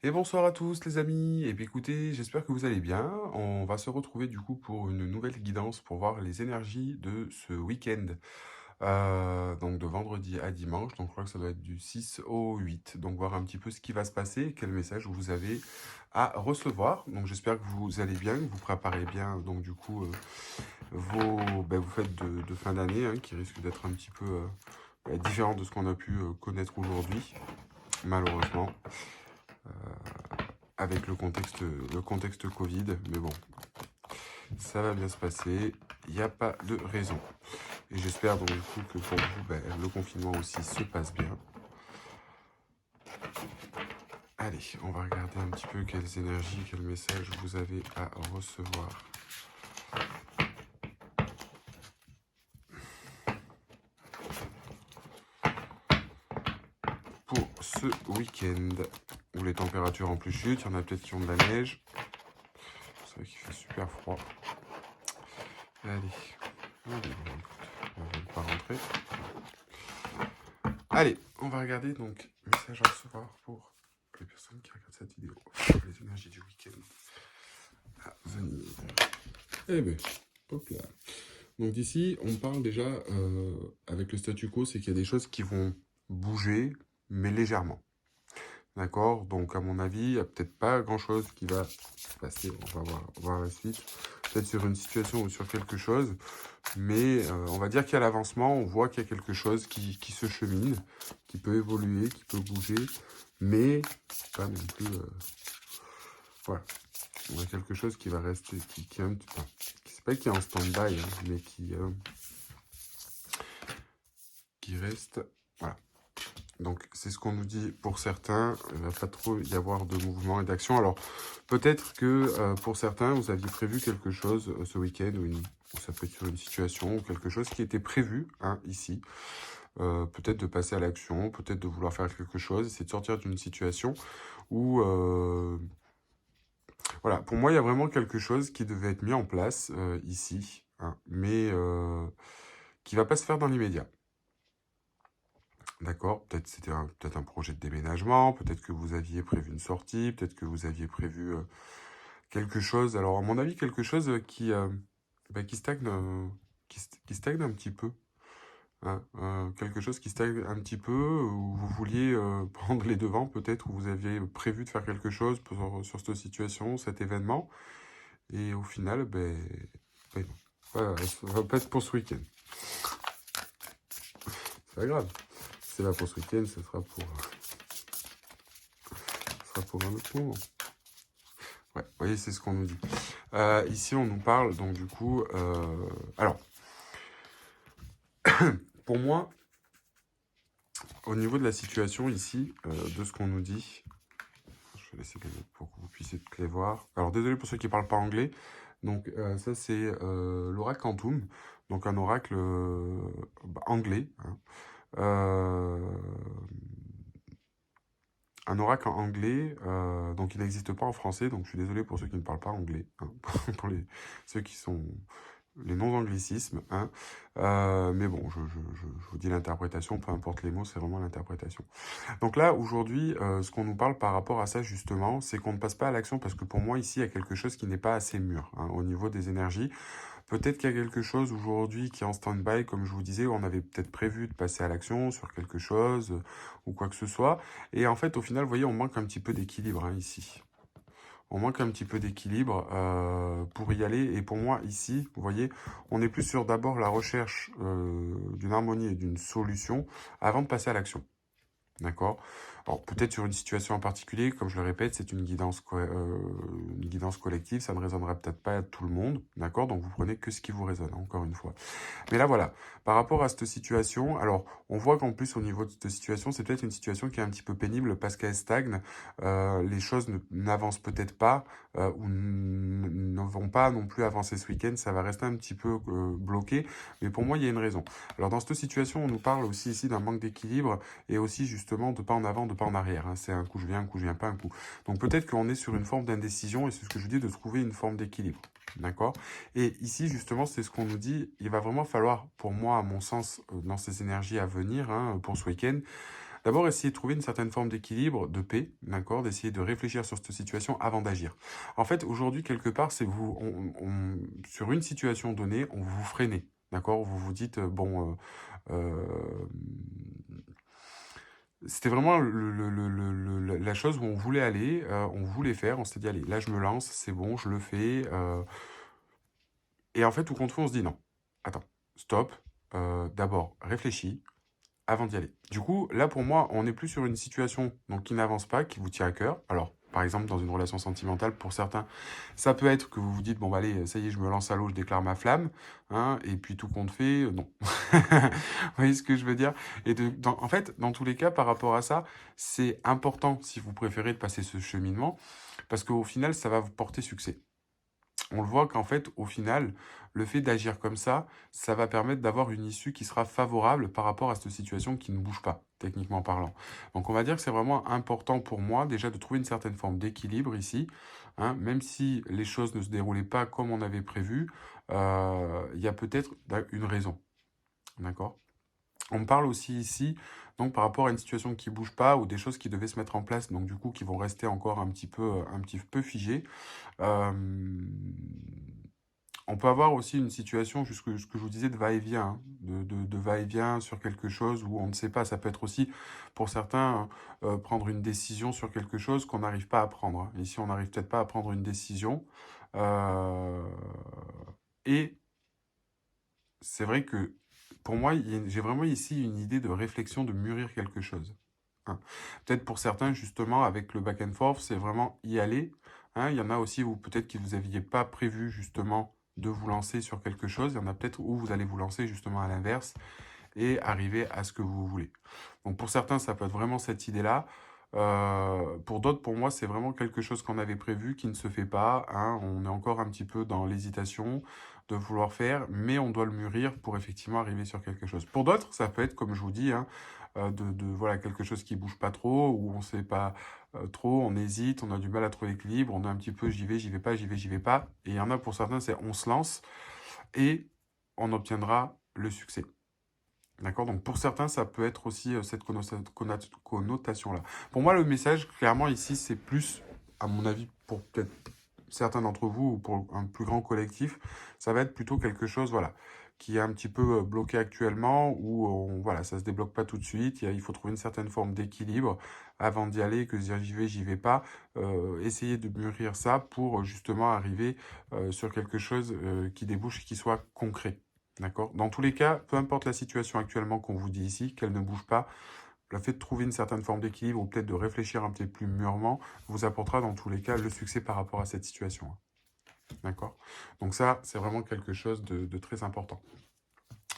Et bonsoir à tous les amis, et bien écoutez, j'espère que vous allez bien. On va se retrouver du coup pour une nouvelle guidance pour voir les énergies de ce week-end. Donc de vendredi à dimanche, donc je crois que ça doit être du 6 au 8. Donc voir un petit peu ce qui va se passer, quel message vous avez à recevoir. Donc j'espère que vous allez bien, que vous préparez bien donc du coup vos fêtes de fin d'année hein, qui risquent d'être un petit peu différentes de ce qu'on a pu connaître aujourd'hui, malheureusement avec le contexte Covid, mais bon, ça va bien se passer, il n'y a pas de raison. Et j'espère donc du coup que pour vous, le confinement aussi se passe bien. Allez, on va regarder un petit peu quelles énergies, quels messages vous avez à recevoir. Pour ce week-end, où les températures en plus chutent, il y en a peut-être qui ont de la neige. C'est vrai qu'il fait super froid. Allez, on va pas rentrer. Allez, on va regarder donc message à recevoir pour les personnes qui regardent cette vidéo. Les énergies du week-end à venir. Eh ben, hop là. Donc ici, on parle déjà, avec le statu quo, c'est qu'il y a des choses qui vont bouger, mais légèrement. D'accord? Donc à mon avis, il n'y a peut-être pas grand-chose qui va se passer. On va voir la suite. Peut-être sur une situation ou sur quelque chose. Mais on va dire qu'il y a l'avancement. On voit qu'il y a quelque chose qui se chemine, qui peut évoluer, qui peut bouger. Mais pas non plus... voilà. On a quelque chose qui va rester... Qui est un petit peu... C'est pas qui est en stand-by, hein, mais qui reste... Voilà. Donc, c'est ce qu'on nous dit pour certains. Il ne va pas trop y avoir de mouvement et d'action. Alors, peut-être que pour certains, vous aviez prévu quelque chose ce week-end, ou ça peut être sur une situation, ou quelque chose qui était prévu hein, ici. Peut-être de passer à l'action, peut-être de vouloir faire quelque chose, c'est de sortir d'une situation où... voilà, pour moi, il y a vraiment quelque chose qui devait être mis en place ici, hein, mais qui ne va pas se faire dans l'immédiat. D'accord, peut-être c'était peut-être un projet de déménagement, peut-être que vous aviez prévu une sortie, peut-être que vous aviez prévu quelque chose. Alors à mon avis, quelque chose qui stagne, qui stagne un petit peu. Hein, quelque chose qui stagne un petit peu, où vous vouliez prendre les devants, peut-être, où vous aviez prévu de faire quelque chose sur cette situation, cet événement. Et au final, non. Voilà, ça va pas être pour ce week-end. C'est pas grave. C'est pas pour ce week-end, ce sera pour un autre moment. Ouais, vous voyez, c'est ce qu'on nous dit. Ici, on nous parle, donc du coup... alors, pour moi, au niveau de la situation ici, de ce qu'on nous dit... Je vais laisser pour que vous puissiez toutes les voir. Alors, désolé pour ceux qui ne parlent pas anglais. Donc, ça, c'est l'oracle Quantum. Donc, un oracle anglais. Hein. Un oracle en anglais, donc il n'existe pas en français, donc je suis désolé pour ceux qui ne parlent pas anglais, hein, pour ceux qui sont les non-anglicismes, hein. Mais bon, je vous dis l'interprétation, peu importe les mots, c'est vraiment l'interprétation. Donc là, aujourd'hui, ce qu'on nous parle par rapport à ça, justement, c'est qu'on ne passe pas à l'action, parce que pour moi, ici, il y a quelque chose qui n'est pas assez mûr, hein, au niveau des énergies. Peut-être qu'il y a quelque chose aujourd'hui qui est en stand-by, comme je vous disais, où on avait peut-être prévu de passer à l'action sur quelque chose ou quoi que ce soit. Et en fait, au final, vous voyez, on manque un petit peu d'équilibre hein, ici. On manque un petit peu d'équilibre pour y aller. Et pour moi, ici, vous voyez, on est plus sur d'abord la recherche d'une harmonie et d'une solution avant de passer à l'action. D'accord? Alors, peut-être sur une situation en particulier, comme je le répète, c'est une guidance collective, ça ne résonnera peut-être pas à tout le monde, d'accord? Donc, vous prenez que ce qui vous résonne, encore une fois. Mais là, voilà, par rapport à cette situation, alors, on voit qu'en plus, au niveau de cette situation, c'est peut-être une situation qui est un petit peu pénible parce qu'elle stagne, les choses n'avancent peut-être pas, ou ne vont pas non plus avancer ce week-end, ça va rester un petit peu bloqué, mais pour moi, il y a une raison. Alors, dans cette situation, on nous parle aussi ici d'un manque d'équilibre, et aussi justement de pas en avant, de pas en arrière. Hein. C'est un coup je viens, un coup je viens pas, un coup. Donc peut-être qu'on est sur une forme d'indécision et c'est ce que je dis de trouver une forme d'équilibre. D'accord? Et ici, justement, c'est ce qu'on nous dit. Il va vraiment falloir, pour moi, à mon sens, dans ces énergies à venir, hein, pour ce week-end, D'abord, essayez de trouver une certaine forme d'équilibre, de paix, d'accord? D'essayer de réfléchir sur cette situation avant d'agir. En fait, aujourd'hui, quelque part, c'est vous, sur une situation donnée, on vous freinez, d'accord? Vous vous dites, bon, c'était vraiment la chose où on voulait aller, on voulait faire, on s'est dit, allez, là, je me lance, c'est bon, je le fais. Et en fait, tout compte fait, on se dit, non, attends, stop, d'abord, réfléchis, avant d'y aller. Du coup, là, pour moi, on n'est plus sur une situation donc, qui n'avance pas, qui vous tient à cœur. Alors, par exemple, dans une relation sentimentale, pour certains, ça peut être que vous vous dites, bon, bah, allez, ça y est, je me lance à l'eau, je déclare ma flamme, hein, et puis tout compte fait, non. Vous voyez ce que je veux dire? Et en fait, dans tous les cas, par rapport à ça, c'est important, si vous préférez, de passer ce cheminement, parce qu'au final, ça va vous porter succès. On le voit qu'en fait, au final, le fait d'agir comme ça va permettre d'avoir une issue qui sera favorable par rapport à cette situation qui ne bouge pas, techniquement parlant. Donc on va dire que c'est vraiment important pour moi déjà de trouver une certaine forme d'équilibre ici, hein, même si les choses ne se déroulaient pas comme on avait prévu, il y a peut-être une raison, d'accord? On me parle aussi ici, donc par rapport à une situation qui bouge pas ou des choses qui devaient se mettre en place, donc du coup qui vont rester encore un petit peu figées. Euh, on peut avoir aussi une situation, juste ce que je vous disais, de va-et-vient, hein, de va-et-vient sur quelque chose où on ne sait pas. Ça peut être aussi, pour certains, prendre une décision sur quelque chose qu'on n'arrive pas à prendre, hein. Ici, on n'arrive peut-être pas à prendre une décision. Euh, et c'est vrai que, pour moi, j'ai vraiment ici une idée de réflexion, de mûrir quelque chose, hein. Peut-être pour certains, justement, avec le back and forth, c'est vraiment y aller, hein. Il y en a aussi où peut-être que vous n'aviez pas prévu, justement, de vous lancer sur quelque chose. Il y en a peut-être où vous allez vous lancer, justement, à l'inverse et arriver à ce que vous voulez. Donc, pour certains, ça peut être vraiment cette idée-là. Pour d'autres, pour moi, c'est vraiment quelque chose qu'on avait prévu qui ne se fait pas, hein. On est encore un petit peu dans l'hésitation de vouloir faire, mais on doit le mûrir pour effectivement arriver sur quelque chose. Pour d'autres, ça peut être, comme je vous dis, hein, voilà, quelque chose qui bouge pas trop, où on sait pas trop, on hésite, on a du mal à trouver l'équilibre, on est un petit peu j'y vais pas, j'y vais, j'y vais pas. Et il y en a pour certains, c'est on se lance et on obtiendra le succès. D'accord? Donc pour certains, ça peut être aussi cette connotation-là. Pour moi, le message, clairement, ici, c'est plus, à mon avis, pour peut-être certains d'entre vous ou pour un plus grand collectif, ça va être plutôt quelque chose, voilà, qui est un petit peu bloqué actuellement, où voilà, ça se débloque pas tout de suite. Il faut trouver une certaine forme d'équilibre avant d'y aller, que dire j'y vais pas. Essayer de mûrir ça pour justement arriver sur quelque chose qui débouche, qui soit concret. D'accord? Dans tous les cas, peu importe la situation actuellement qu'on vous dit ici, qu'elle ne bouge pas, le fait de trouver une certaine forme d'équilibre ou peut-être de réfléchir un petit peu plus mûrement vous apportera dans tous les cas le succès par rapport à cette situation. D'accord? Donc ça, c'est vraiment quelque chose de très important.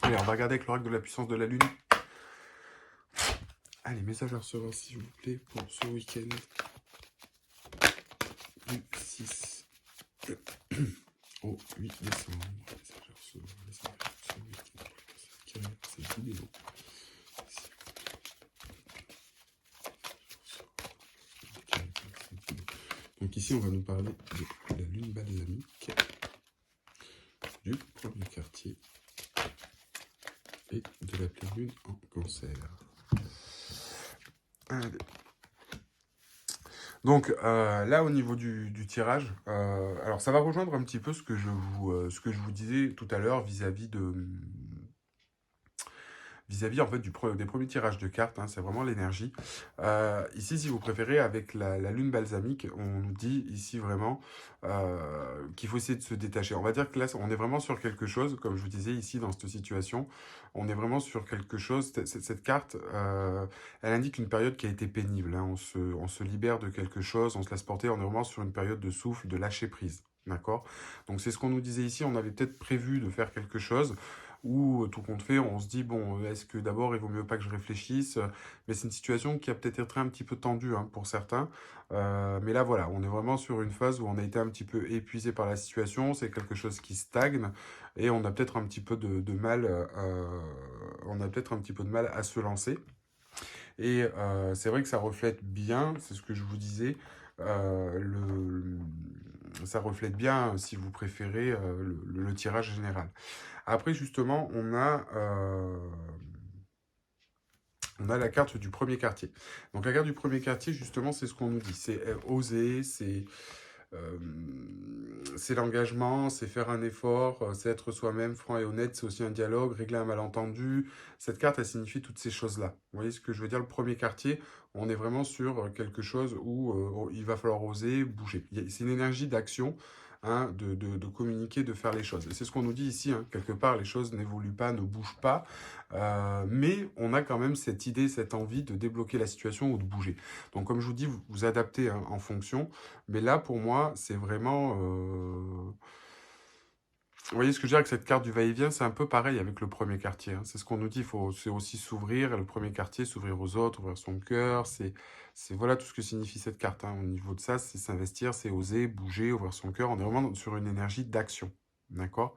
Allez, on va regarder avec l'oracle de la puissance de la Lune. Allez, message à recevoir s'il vous plaît pour ce week-end du 6 au 8 décembre. Message à recevoir ce week-end pour cette vidéo. Donc ici, on va nous parler de la lune balsamique, du premier quartier et de la pleine lune en cancer. Allez. Donc là, au niveau du tirage, alors ça va rejoindre un petit peu ce que je vous disais tout à l'heure vis-à-vis en fait des premiers tirages de cartes, hein, c'est vraiment l'énergie. Ici, si vous préférez, avec la lune balsamique, on nous dit ici vraiment qu'il faut essayer de se détacher. On va dire que là, on est vraiment sur quelque chose, comme je vous disais ici dans cette situation, on est vraiment sur quelque chose, cette carte, elle indique une période qui a été pénible, hein. On se libère de quelque chose, on se laisse porter, on est vraiment sur une période de souffle, de lâcher prise. D'accord? Donc c'est ce qu'on nous disait ici, on avait peut-être prévu de faire quelque chose, ou tout compte fait, on se dit, bon, est-ce que d'abord il vaut mieux pas que je réfléchisse? Mais c'est une situation qui a peut-être été un petit peu tendue, hein, pour certains. Mais là, voilà, on est vraiment sur une phase où on a été un petit peu épuisé par la situation, c'est quelque chose qui stagne, et on a peut-être un petit peu de mal, on a peut-être un petit peu de mal à se lancer. Et c'est vrai que ça reflète bien, c'est ce que je vous disais, ça reflète bien, si vous préférez, le tirage général. Après, justement, on a on a la carte du premier quartier. Donc la carte du premier quartier, justement, c'est ce qu'on nous dit. C'est oser, euh, c'est l'engagement, c'est faire un effort, c'est être soi-même, franc et honnête, c'est aussi un dialogue, régler un malentendu. Cette carte, elle signifie toutes ces choses-là. Vous voyez ce que je veux dire? Le premier quartier, on est vraiment sur quelque chose où il va falloir oser, bouger. C'est une énergie d'action, hein, de communiquer, de faire les choses. Et c'est ce qu'on nous dit ici, hein, quelque part, les choses n'évoluent pas, ne bougent pas, mais on a quand même cette idée, cette envie de débloquer la situation ou de bouger. Donc comme je vous dis, vous adaptez, hein, en fonction. Mais là, pour moi, c'est vraiment... Vous voyez ce que je veux dire avec cette carte du va-et-vient, c'est un peu pareil avec le premier quartier, hein. C'est ce qu'on nous dit, c'est aussi s'ouvrir. Le premier quartier, s'ouvrir aux autres, ouvrir son cœur. Voilà tout ce que signifie cette carte, hein. Au niveau de ça, c'est s'investir, c'est oser, bouger, ouvrir son cœur. On est vraiment sur une énergie d'action. D'accord?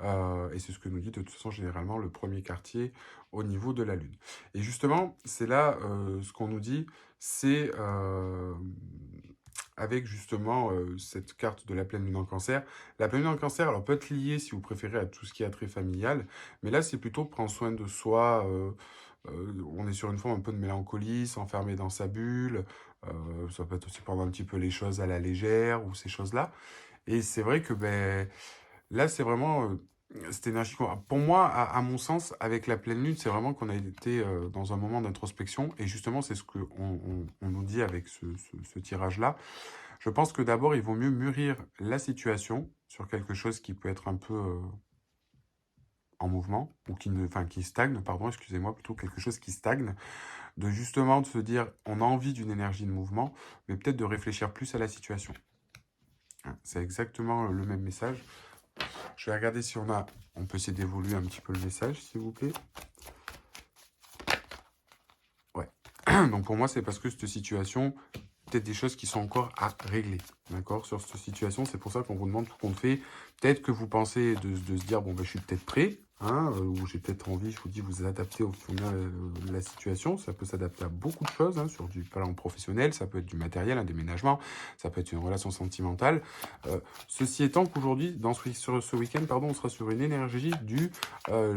Et c'est ce que nous dit de toute façon généralement le premier quartier au niveau de la Lune. Et justement, c'est là ce qu'on nous dit, c'est avec justement cette carte de la pleine lune en cancer. La pleine lune en cancer, alors peut être liée si vous préférez à tout ce qui est attrait familial, mais là c'est plutôt prendre soin de soi. On est sur une forme un peu de mélancolie, s'enfermer dans sa bulle. Ça peut être aussi prendre un petit peu les choses à la légère ou ces choses-là. Et c'est vrai que ben, là, c'est vraiment cette énergie. Pour moi, à mon sens, avec la pleine lune, c'est vraiment qu'on a été dans un moment d'introspection. Et justement, c'est ce qu'on on nous dit avec ce tirage-là. Je pense que d'abord, il vaut mieux mûrir la situation sur quelque chose qui peut être un peu en mouvement, ou qui stagne, pardon, excusez-moi, plutôt quelque chose qui stagne. De justement de se dire, on a envie d'une énergie de mouvement, mais peut-être de réfléchir plus à la situation. Hein, c'est exactement le même message. Je vais regarder si on peut essayer d'évoluer un petit peu le message, s'il vous plaît. Ouais. Donc pour moi, c'est parce que cette situation, peut-être des choses qui sont encore à régler. D'accord? Sur cette situation, c'est pour ça qu'on vous demande tout compte fait. Peut-être que vous pensez de se dire, bon, ben, je suis peut-être prêt, hein, ou j'ai peut-être envie, je vous dis, vous adapter au final de la situation. Ça peut s'adapter à beaucoup de choses, hein, sur du plan professionnel, ça peut être du matériel, un déménagement, ça peut être une relation sentimentale. Ceci étant qu'aujourd'hui, sur ce week-end, pardon, on sera sur une énergie du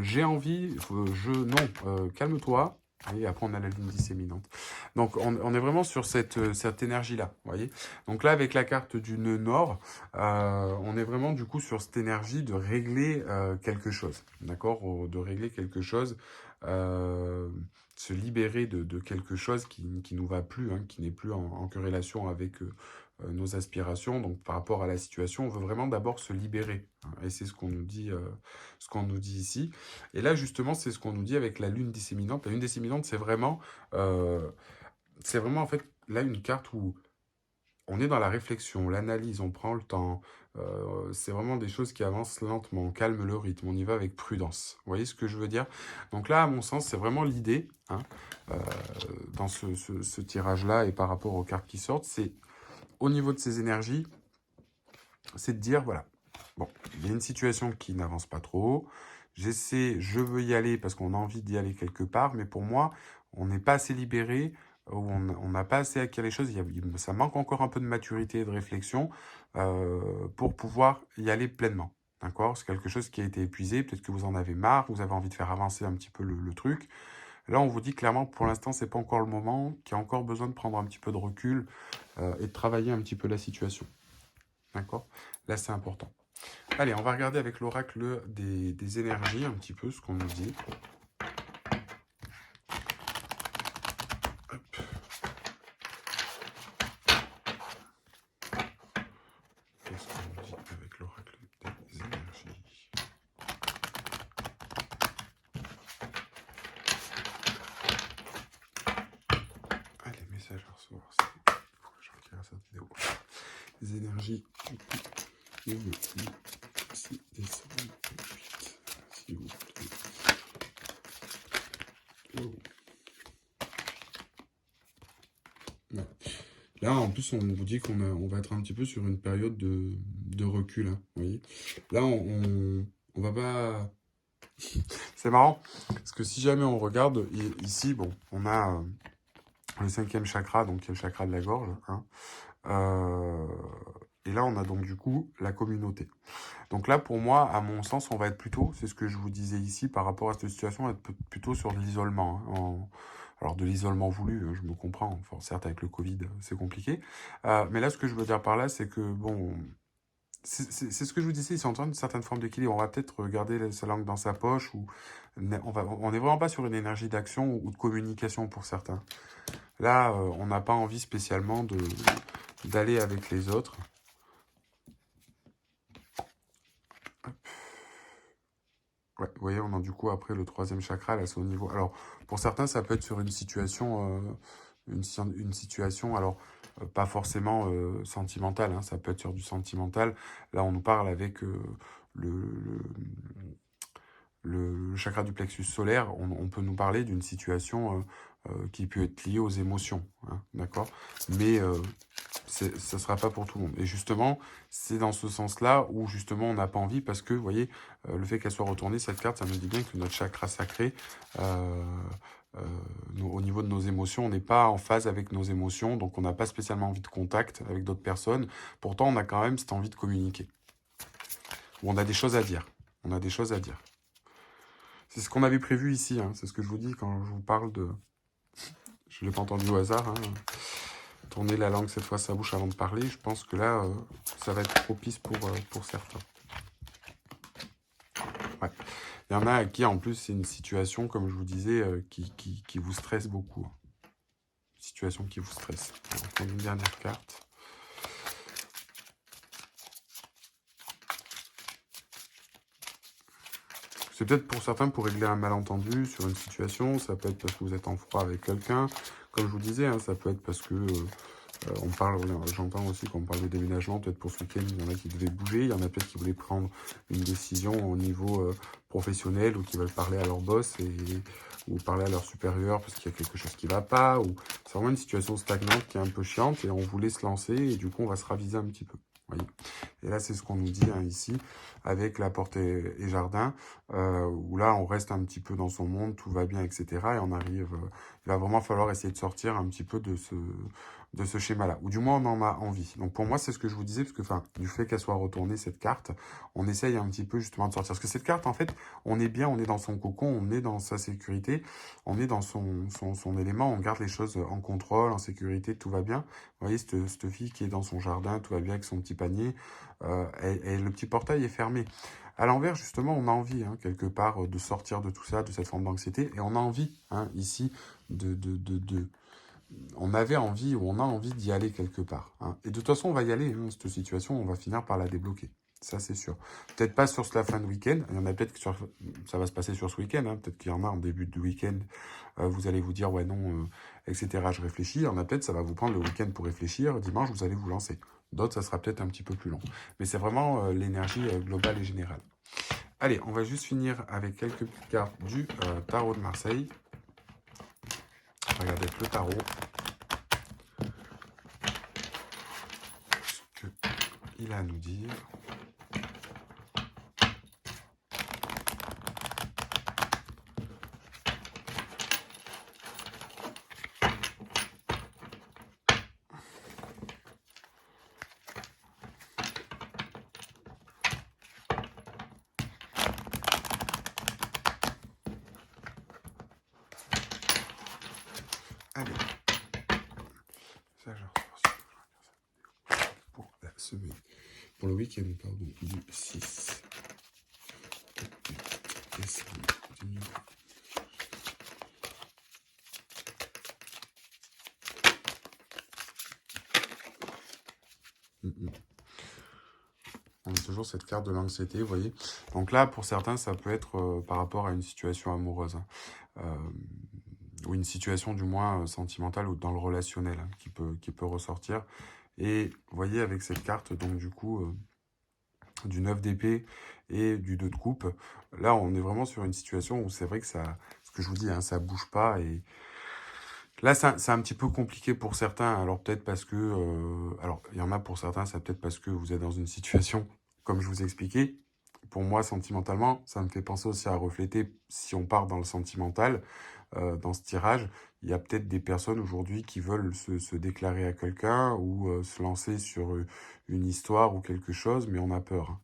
j'ai envie, calme-toi. Et après, on a la lune disséminante. Donc, on est vraiment sur cette énergie-là, vous voyez. Donc là, avec la carte du nœud nord, on est vraiment du coup sur cette énergie de régler quelque chose, d'accord? De régler quelque chose, se libérer de quelque chose qui nous va plus, hein, qui n'est plus en corrélation avec nos aspirations. Donc, par rapport à la situation, on veut vraiment d'abord se libérer, hein. Et c'est ce qu'on nous dit ici. Et là, justement, c'est ce qu'on nous dit avec la lune disséminante. La lune disséminante, c'est vraiment en fait là une carte où on est dans la réflexion, l'analyse, on prend le temps. C'est vraiment des choses qui avancent lentement, on calme le rythme, on y va avec prudence. Vous voyez ce que je veux dire? Donc là, à mon sens, c'est vraiment l'idée, hein, dans ce tirage-là et par rapport aux cartes qui sortent, c'est au niveau de ces énergies, c'est de dire, voilà, bon, il y a une situation qui n'avance pas trop, je veux y aller parce qu'on a envie d'y aller quelque part, mais pour moi, on n'est pas assez libéré, ou on n'a pas assez acquis les choses, ça manque encore un peu de maturité et de réflexion pour pouvoir y aller pleinement. D'accord? C'est quelque chose qui a été épuisé, peut-être que vous en avez marre, vous avez envie de faire avancer un petit peu le truc. Là, on vous dit clairement, pour l'instant, c'est pas encore le moment, qu'il y a encore besoin de prendre un petit peu de recul et de travailler un petit peu la situation. D'accord? Là, c'est important. Allez, on va regarder avec l'oracle des énergies un petit peu ce qu'on nous dit. Hop. Qu'est-ce qu'on nous dit avec l'oracle des énergies? Allez, message à recevoir. Pourquoi je regarde cette vidéo? Les énergies du coup, le 6 décembre 2008. S'il vous plaît. Oh. Ouais. Là, en plus, on vous dit on va être un petit peu sur une période de recul, hein, vous voyez. Là, on va pas... C'est marrant, parce que si jamais on regarde, ici, bon, on a le 5e chakra, donc qui est le chakra de la gorge, hein. Et là, on a donc du coup la communauté. Donc là, pour moi, à mon sens, on va être plutôt, c'est ce que je vous disais ici, par rapport à cette situation, on va être plutôt sur l'isolement, hein, Alors de l'isolement voulu, je me comprends, enfin, certes avec le Covid, c'est compliqué. Mais là, ce que je veux dire par là, c'est que, bon, c'est ce que je vous disais, c'est en train d'une certaine forme d'équilibre. On va peut-être garder sa langue dans sa poche, ou on n'est vraiment pas sur une énergie d'action ou de communication pour certains. Là, on n'a pas envie spécialement d'aller avec les autres. Ouais, vous voyez, on a du coup après le troisième chakra, là c'est au niveau. Alors, pour certains, ça peut être sur une situation, une situation, alors pas forcément sentimentale, hein, ça peut être sur du sentimental. Là, on nous parle avec le, le chakra du plexus solaire, on peut nous parler d'une situation qui peut être liée aux émotions, hein, d'accord? Mais ça ne sera pas pour tout le monde. Et justement, c'est dans ce sens-là où justement on n'a pas envie parce que, vous voyez, le fait qu'elle soit retournée, cette carte, ça nous dit bien que notre chakra sacré, euh, au niveau de nos émotions, on n'est pas en phase avec nos émotions, donc on n'a pas spécialement envie de contact avec d'autres personnes. Pourtant, on a quand même cette envie de communiquer. Ou on a des choses à dire. On a des choses à dire. C'est ce qu'on avait prévu ici, hein. C'est ce que je vous dis quand je vous parle de... Je ne l'ai pas entendu au hasard, hein. Tourner la langue cette fois sa bouche avant de parler, je pense que là, ça va être propice pour certains. Ouais. Il y en a à qui, en plus, c'est une situation, comme je vous disais, qui vous stresse beaucoup. Une situation qui vous stresse. On va prendre une dernière carte. C'est peut-être pour certains pour régler un malentendu sur une situation, ça peut être parce que vous êtes en froid avec quelqu'un. Comme je vous disais, hein, ça peut être parce que on parle, j'entends aussi qu'on parle de déménagement, peut-être pour ce week-end, il y en a qui devaient bouger, il y en a peut-être qui voulaient prendre une décision au niveau professionnel ou qui veulent parler à leur boss ou parler à leur supérieur parce qu'il y a quelque chose qui ne va pas, ou c'est vraiment une situation stagnante qui est un peu chiante et on voulait se lancer et du coup on va se raviser un petit peu. Voyez. Et là, c'est ce qu'on nous dit hein, ici, avec la porte et jardin, où là, on reste un petit peu dans son monde, tout va bien, etc. Et on arrive, il va vraiment falloir essayer de sortir un petit peu de ce schéma-là, ou du moins on en a envie. Donc pour moi, c'est ce que je vous disais, parce que enfin, du fait qu'elle soit retournée, cette carte, on essaye un petit peu justement de sortir. Parce que cette carte, en fait, on est bien, on est dans son cocon, on est dans sa sécurité, on est dans son élément, on garde les choses en contrôle, en sécurité, tout va bien. Vous voyez, cette fille qui est dans son jardin, tout va bien avec son petit panier, et le petit portail est fermé. À l'envers, justement, on a envie, hein, quelque part, de sortir de tout ça, de cette forme d'anxiété, et on a envie, hein, ici, on avait envie, ou on a envie d'y aller quelque part, hein. Et de toute façon, on va y aller, hein, cette situation, on va finir par la débloquer. Ça, c'est sûr. Peut-être pas sur la fin de week-end, il y en a peut-être que ça va se passer sur ce week-end, hein. Peut-être qu'il y en a en début de week-end, vous allez vous dire, ouais, non, etc., je réfléchis. Il y en a peut-être, ça va vous prendre le week-end pour réfléchir, dimanche, vous allez vous lancer. D'autres, ça sera peut-être un petit peu plus long. Mais c'est vraiment l'énergie globale et générale. Allez, on va juste finir avec quelques petites cartes du tarot de Marseille. Regardez le tarot. Ce qu'il a à nous dire. Allez. Ça, je pour la semaine. Pour le week-end, pardon, du 6 décembre 2020. On a toujours cette carte de l'anxiété, vous voyez. Donc là, pour certains, ça peut être par rapport à une situation amoureuse. Hein. Ou une situation du moins sentimentale ou dans le relationnel hein, qui peut ressortir. Et vous voyez, avec cette carte, donc du coup, du 9 d'épée et du 2 de coupe, là, on est vraiment sur une situation où c'est vrai que ça, ce que je vous dis, hein, ça bouge pas et... Là, c'est un petit peu compliqué pour certains. Alors peut-être parce que... alors, il y en a pour certains, c'est peut-être parce que vous êtes dans une situation, comme je vous ai expliqué. Pour moi, sentimentalement, ça me fait penser aussi à refléter, si on part dans le sentimental, dans ce tirage, il y a peut-être des personnes aujourd'hui qui veulent se déclarer à quelqu'un ou se lancer sur une histoire ou quelque chose, mais on a peur. Hein.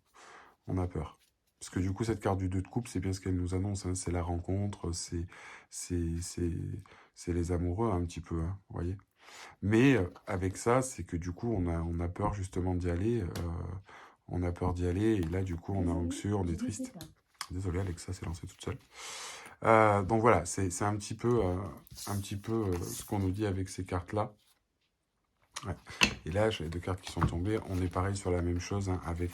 On a peur. Parce que du coup, cette carte du 2 de coupe, c'est bien ce qu'elle nous annonce. Hein. C'est la rencontre, c'est c'est les amoureux un petit peu, hein, vous voyez. Mais avec ça, c'est que du coup, on a peur justement d'y aller. On a peur d'y aller. Et là, du coup, on est anxieux, on est triste. Désolé, Alexa s'est lancée toute seule. Donc voilà, c'est un petit peu, ce qu'on nous dit avec ces cartes-là. Ouais. Et là, j'ai les deux cartes qui sont tombées. On est pareil sur la même chose hein, avec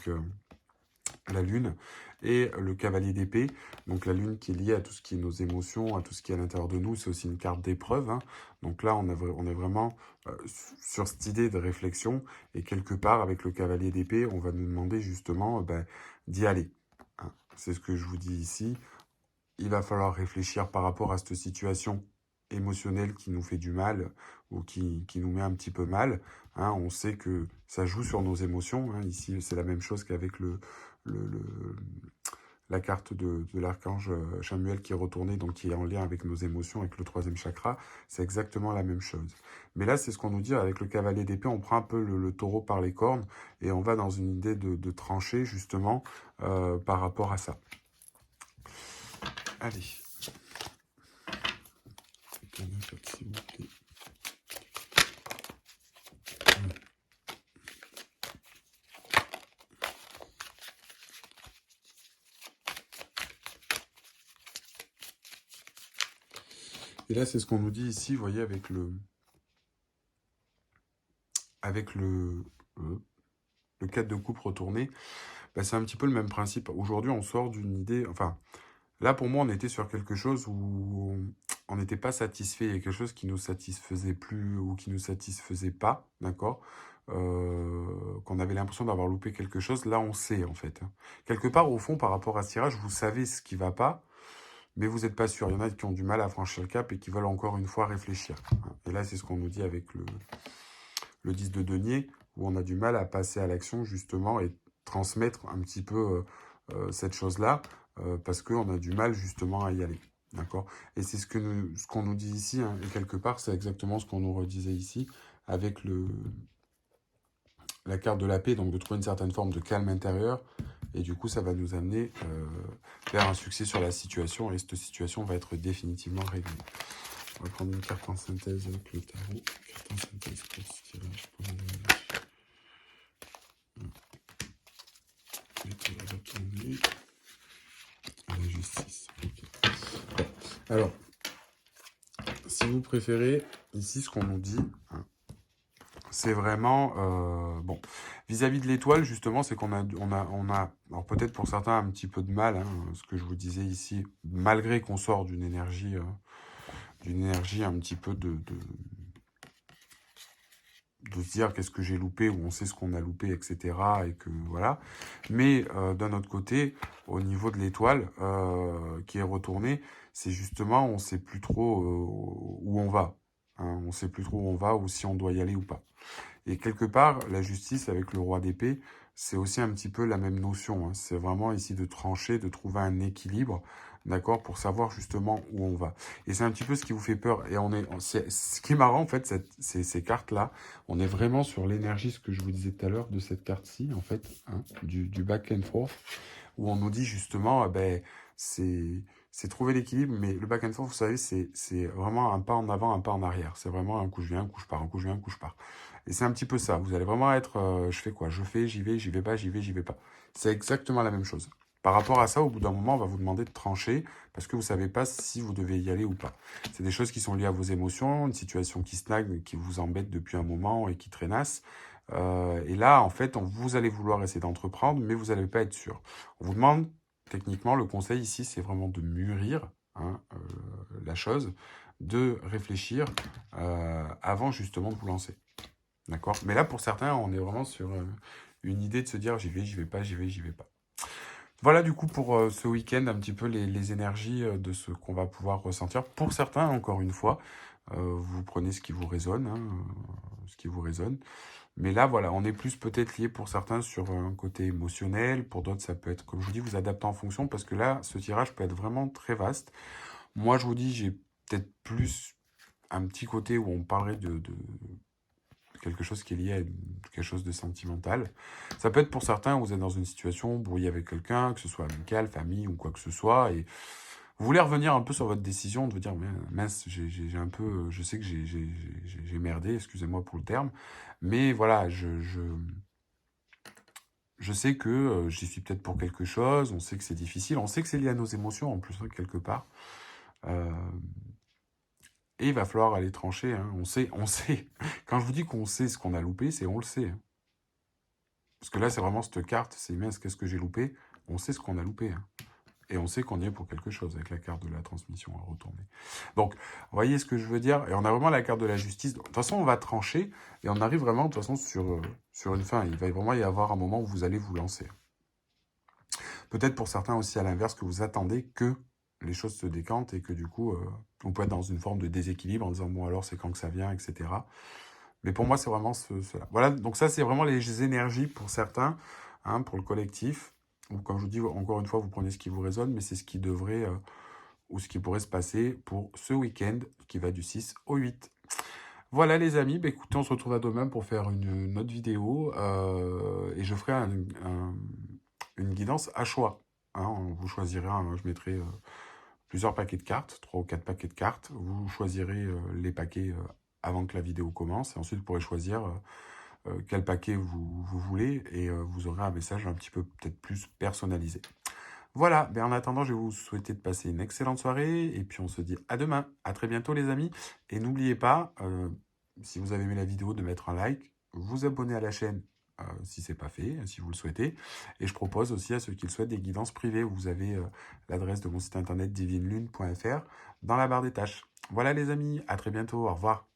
la lune et le cavalier d'épée. Donc la lune qui est liée à tout ce qui est nos émotions, à tout ce qui est à l'intérieur de nous. C'est aussi une carte d'épreuve. Hein. Donc là, on est vraiment sur cette idée de réflexion. Et quelque part, avec le cavalier d'épée, on va nous demander justement d'y aller. Hein. C'est ce que je vous dis ici. Il va falloir réfléchir par rapport à cette situation émotionnelle qui nous fait du mal ou qui nous met un petit peu mal. Hein, on sait que ça joue sur nos émotions. Hein. Ici, c'est la même chose qu'avec la carte de l'archange Chamuel qui est retournée, donc qui est en lien avec nos émotions, avec le troisième chakra. C'est exactement la même chose. Mais là, c'est ce qu'on nous dit avec le cavalier d'épée. On prend un peu le taureau par les cornes et on va dans une idée de trancher, justement, par rapport à ça. Allez. S'il vous plaît. Et là, c'est ce qu'on nous dit ici, vous voyez, avec le 4 de coupe retourné. Bah, c'est un petit peu le même principe. Aujourd'hui, on sort d'une idée... Enfin, là, pour moi, on était sur quelque chose où on n'était pas satisfait. Il y a quelque chose qui nous satisfaisait plus ou qui nous satisfaisait pas, d'accord qu'on avait l'impression d'avoir loupé quelque chose. Là, on sait, en fait. Quelque part, au fond, par rapport à ce tirage, vous savez ce qui va pas, mais vous n'êtes pas sûr. Il y en a qui ont du mal à franchir le cap et qui veulent encore une fois réfléchir. Et là, c'est ce qu'on nous dit avec le 10 de denier, où on a du mal à passer à l'action, justement, et transmettre un petit peu cette chose-là, parce qu'on a du mal, justement, à y aller. D'accord? Et c'est ce qu'on nous dit ici, hein, et quelque part, c'est exactement ce qu'on nous redisait ici, avec la carte de la paix, donc de trouver une certaine forme de calme intérieur, et du coup, ça va nous amener vers un succès sur la situation, et cette situation va être définitivement réglée. On va prendre une carte en synthèse avec le tarot. Carte en synthèse pour ce tirage. La retourner. La justice. Okay. Bon. Alors, si vous préférez, ici, ce qu'on nous dit, hein, c'est vraiment... bon, vis-à-vis de l'étoile, justement, c'est qu'on a... alors peut-être pour certains, un petit peu de mal, hein, ce que je vous disais ici, malgré qu'on sort d'une énergie un petit peu de se dire qu'est-ce que j'ai loupé, ou on sait ce qu'on a loupé, etc. Et que voilà. Mais d'un autre côté, au niveau de l'étoile qui est retournée, c'est justement, on ne sait plus trop où on va. Hein, on ne sait plus trop où on va, ou si on doit y aller ou pas. Et quelque part, la justice avec le roi d'épée, c'est aussi un petit peu la même notion. Hein. C'est vraiment ici de trancher, de trouver un équilibre, d'accord, pour savoir justement où on va. Et c'est un petit peu ce qui vous fait peur. Et ce qui est marrant, en fait, ces cartes-là, on est vraiment sur l'énergie, ce que je vous disais tout à l'heure, de cette carte-ci, en fait, hein, du back and forth, où on nous dit justement, c'est trouver l'équilibre, mais le back and forth, vous savez, c'est vraiment un pas en avant, un pas en arrière. C'est vraiment un coup je viens, un coup je pars, un coup je viens, un coup je pars. Et c'est un petit peu ça. Vous allez vraiment être, je fais quoi? Je fais, j'y vais pas, j'y vais pas. C'est exactement la même chose. Par rapport à ça, au bout d'un moment, on va vous demander de trancher parce que vous savez pas si vous devez y aller ou pas. C'est des choses qui sont liées à vos émotions, une situation qui stagne, qui vous embête depuis un moment et qui traînasse. Et là, en fait, vous allez vouloir essayer d'entreprendre, mais vous n'allez pas être sûr. On vous demande, techniquement, le conseil ici, c'est vraiment de mûrir hein, la chose, de réfléchir avant justement de vous lancer. D'accord? Mais là, pour certains, on est vraiment sur une idée de se dire j'y vais pas, j'y vais pas. Voilà du coup pour ce week-end un petit peu les énergies de ce qu'on va pouvoir ressentir. Pour certains, encore une fois, vous prenez ce qui vous résonne, hein, ce qui vous résonne. Mais là, voilà, on est plus peut-être lié pour certains sur un côté émotionnel. Pour d'autres, ça peut être, comme je vous dis, vous adaptez en fonction parce que là, ce tirage peut être vraiment très vaste. Moi, je vous dis, j'ai peut-être plus un petit côté où on parlerait de quelque chose qui est lié à quelque chose de sentimental. Ça peut être pour certains, vous êtes dans une situation brouillée avec quelqu'un, que ce soit amical, famille ou quoi que ce soit, et Vous voulez revenir un peu sur votre décision, de vous dire, mince, j'ai un peu, je sais que j'ai merdé, excusez-moi pour le terme, mais voilà, je sais que j'y suis peut-être pour quelque chose, on sait que c'est difficile, on sait que c'est lié à nos émotions en plus, hein, quelque part. Euh, et il va falloir aller trancher, hein. On sait. Quand je vous dis qu'on sait ce qu'on a loupé, c'est on le sait, hein. Parce que là, c'est vraiment cette carte, c'est mince, qu'est-ce que j'ai loupé? On sait ce qu'on a loupé, hein. Et on sait qu'on y est pour quelque chose avec la carte de la transmission à retourner. Donc, vous voyez ce que je veux dire? Et on a vraiment la carte de la justice. De toute façon, on va trancher et on arrive vraiment, de toute façon, sur une fin. Il va vraiment y avoir un moment où vous allez vous lancer. Peut-être pour certains aussi, à l'inverse, que vous attendez que les choses se décantent et que du coup, on peut être dans une forme de déséquilibre en disant, bon, alors c'est quand que ça vient, etc. Mais pour moi, c'est vraiment cela. Voilà, donc ça, c'est vraiment les énergies pour certains, hein, pour le collectif. Ou comme je vous dis, encore une fois, vous prenez ce qui vous résonne, mais c'est ce qui devrait, ou ce qui pourrait se passer pour ce week-end, qui va du 6 au 8. Voilà les amis, bah, écoutez, on se retrouve à demain pour faire une autre vidéo, et je ferai une guidance à choix. Hein, vous choisirez, je mettrai plusieurs paquets de cartes, 3 ou 4 paquets de cartes. Vous choisirez les paquets avant que la vidéo commence, et ensuite vous pourrez choisir quel paquet vous voulez, et vous aurez un message un petit peu peut-être plus personnalisé. Voilà, ben en attendant, je vais vous souhaiter de passer une excellente soirée, et puis on se dit à demain. À très bientôt les amis, et n'oubliez pas, si vous avez aimé la vidéo, de mettre un like, vous abonner à la chaîne si ce n'est pas fait, si vous le souhaitez. Et je propose aussi à ceux qui le souhaitent des guidances privées, où vous avez l'adresse de mon site internet divinelune.fr dans la barre des tâches. Voilà les amis, à très bientôt, au revoir.